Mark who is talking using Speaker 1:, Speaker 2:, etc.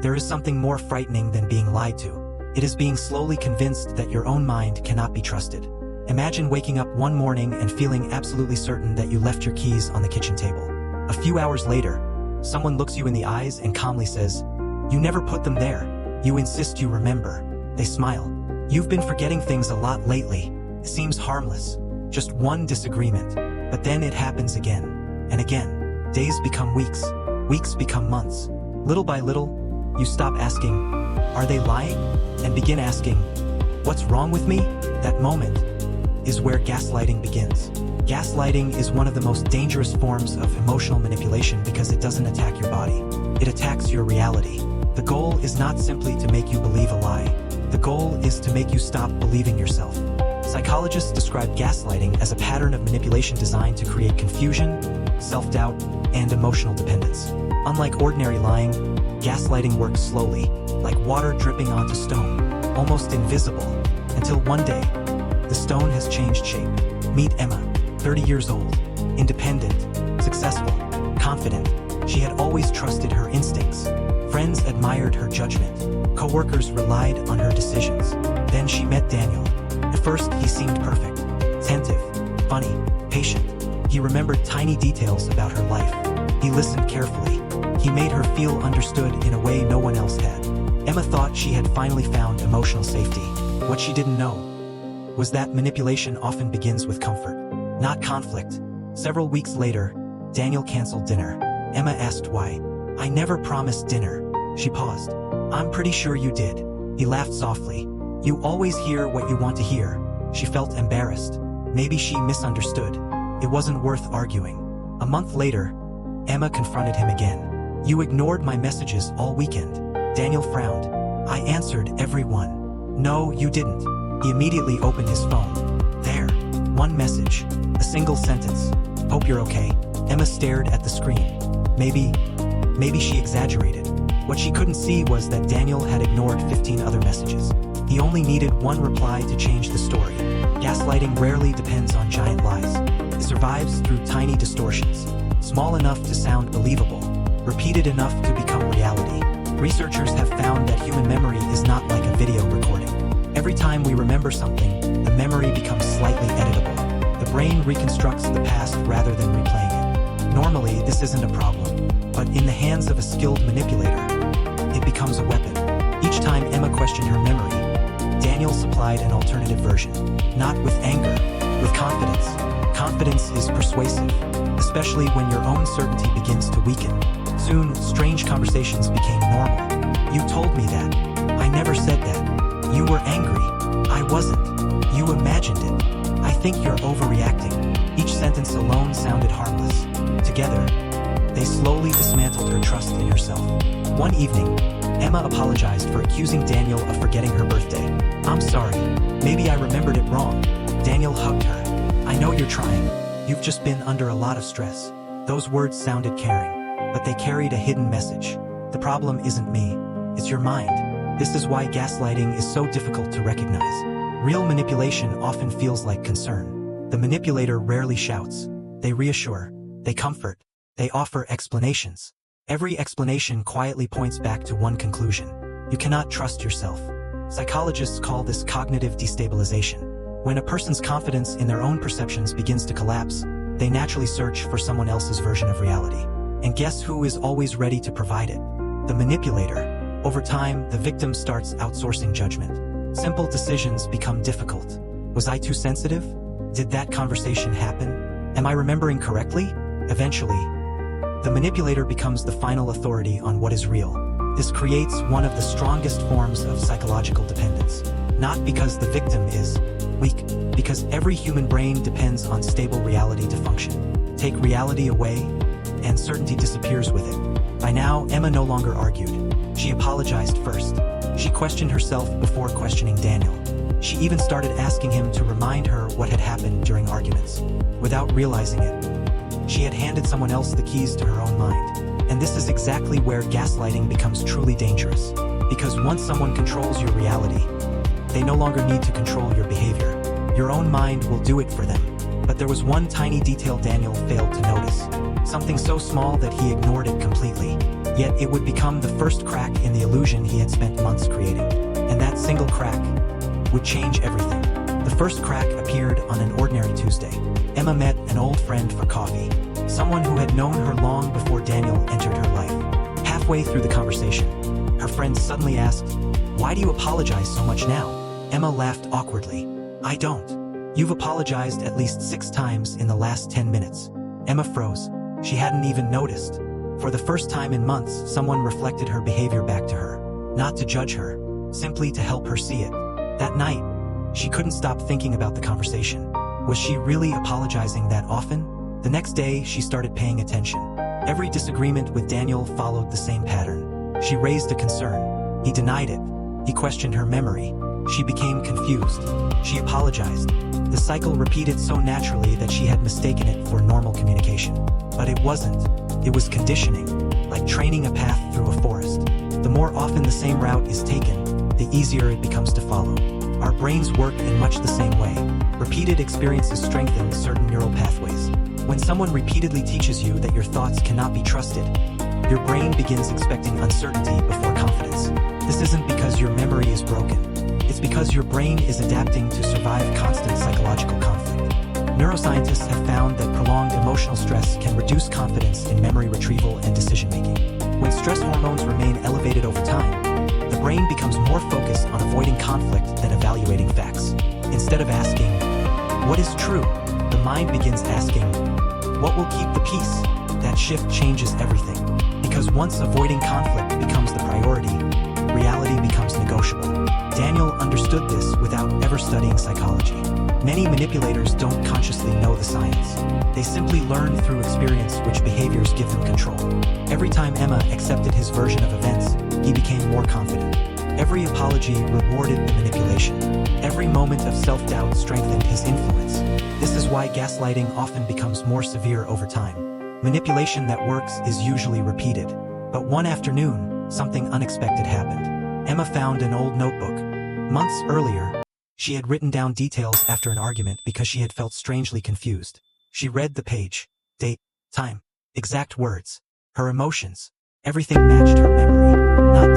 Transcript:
Speaker 1: there is something more frightening than being lied to. It is being slowly convinced that your own mind cannot be trusted. Imagine waking up one morning and feeling absolutely certain that you left your keys on the kitchen table. A few hours later, someone looks you in the eyes and calmly says, "You never put them there." You insist you remember. They smile. "You've been forgetting things a lot lately." It seems harmless, just one disagreement. But then it happens again and again. Days become weeks, weeks become months. Little by little, you stop asking, "Are they lying?" and begin asking, "What's wrong with me?" That moment is where gaslighting begins. Gaslighting is one of the most dangerous forms of emotional manipulation because it doesn't attack your body. It attacks your reality. The goal is not simply to make you believe a lie. The goal is to make you stop believing yourself. Psychologists describe gaslighting as a pattern of manipulation designed to create confusion, self-doubt, and emotional dependence. Unlike ordinary lying, gaslighting works slowly, like water dripping onto stone, almost invisible, until one day, the stone has changed shape. Meet Emma, 30 years old, independent, successful, confident. She had always trusted her instincts. Friends admired her judgment. Co-workers relied on her decisions. Then she met Daniel. At first, he seemed perfect, attentive, funny, patient. He remembered tiny details about her life. He listened carefully. He made her feel understood in a way no one else had. Emma thought she had finally found emotional safety. What she didn't know was that manipulation often begins with comfort, not conflict. Several weeks later, Daniel canceled dinner. Emma asked why. "I never promised dinner." She paused. "I'm pretty sure you did." He laughed softly. "You always hear what you want to hear." She felt embarrassed. Maybe she misunderstood. It wasn't worth arguing. A month later, Emma confronted him again. "You ignored my messages all weekend." Daniel frowned. "I answered every one." "No, you didn't." He immediately opened his phone. There, one message, a single sentence. "Hope you're okay." Emma stared at the screen. Maybe she exaggerated. What she couldn't see was that Daniel had ignored 15 other messages. He only needed one reply to change the story. Gaslighting rarely depends on giant lies. It survives through tiny distortions, small enough to sound believable, repeated enough to become reality. Researchers have found that human memory is not like a video recording. Every time we remember something, the memory becomes slightly editable. The brain reconstructs the past rather than replaying it. Normally, this isn't a problem, but in the hands of a skilled manipulator, it becomes a weapon. Each time Emma questioned her memory, Daniel supplied an alternative version. Not with anger, with confidence. Confidence is persuasive, especially when your own certainty begins to weaken. Soon, strange conversations became normal. "You told me that." "I never said that." "You were angry." "I wasn't." "You imagined it." "I think you're overreacting." Each sentence alone sounded harmless. Together, they slowly dismantled her trust in herself. One evening, Emma apologized for accusing Daniel of forgetting her birthday. "I'm sorry. Maybe I remembered it wrong." Daniel hugged her. "I know you're trying. You've just been under a lot of stress." Those words sounded caring, but they carried a hidden message. The problem isn't me. It's your mind. This is why gaslighting is so difficult to recognize. Real manipulation often feels like concern. The manipulator rarely shouts. They reassure. They comfort. They offer explanations. Every explanation quietly points back to one conclusion. You cannot trust yourself. Psychologists call this cognitive destabilization. When a person's confidence in their own perceptions begins to collapse, they naturally search for someone else's version of reality. And guess who is always ready to provide it? The manipulator. Over time, the victim starts outsourcing judgment. Simple decisions become difficult. Was I too sensitive? Did that conversation happen? Am I remembering correctly? Eventually, the manipulator becomes the final authority on what is real. This creates one of the strongest forms of psychological dependence. Not because the victim is weak, because every human brain depends on stable reality to function. Take reality away, and certainty disappears with it. By now, Emma no longer argued. She apologized first. She questioned herself before questioning Daniel. She even started asking him to remind her what had happened during arguments. Without realizing it, she had handed someone else the keys to her own mind. And this is exactly where gaslighting becomes truly dangerous. Because once someone controls your reality, they no longer need to control your behavior. Your own mind will do it for them. But there was one tiny detail Daniel failed to notice. Something so small that he ignored it completely. Yet it would become the first crack in the illusion he had spent months creating. And that single crack would change everything. The first crack appeared on an ordinary Tuesday. Emma met an old friend for coffee, someone who had known her long before Daniel entered her life. Halfway through the conversation, her friend suddenly asked, "Why do you apologize so much now?" Emma laughed awkwardly. "I don't. You've apologized at least 6 times in the last 10 minutes. Emma froze. She hadn't even noticed. For the first time in months, someone reflected her behavior back to her. Not to judge her, simply to help her see it. That night, she couldn't stop thinking about the conversation. Was she really apologizing that often? The next day, she started paying attention. Every disagreement with Daniel followed the same pattern. She raised a concern. He denied it. He questioned her memory. She became confused. She apologized. The cycle repeated so naturally that she had mistaken it for normal communication. But it wasn't. It was conditioning, like training a path through a forest. The more often the same route is taken, the easier it becomes to follow. Our brains work in much the same way. Repeated experiences strengthen certain neural pathways. When someone repeatedly teaches you that your thoughts cannot be trusted, your brain begins expecting uncertainty before confidence. This isn't because your memory is broken. It's because your brain is adapting to survive constant psychological conflict. Neuroscientists have found that prolonged emotional stress can reduce confidence in memory retrieval and decision-making. When stress hormones remain elevated over time, the brain becomes more focused on avoiding conflict than evaluating facts. Instead of asking, "What is true?" the mind begins asking, "What will keep the peace?" That shift changes everything. Because once avoiding conflict becomes the priority, reality becomes negotiable. Daniel understood this without ever studying psychology. Many manipulators don't consciously know the science. They simply learn through experience which behaviors give them control. Every time Emma accepted his version of events, he became more confident. Every apology rewarded the manipulation. Every moment of self-doubt strengthened his influence. This is why gaslighting often becomes more severe over time. Manipulation that works is usually repeated. But one afternoon, something unexpected happened. Emma found an old notebook. Months earlier, she had written down details after an argument because she had felt strangely confused. She read the page, date, time, exact words, her emotions. Everything matched her memory. Not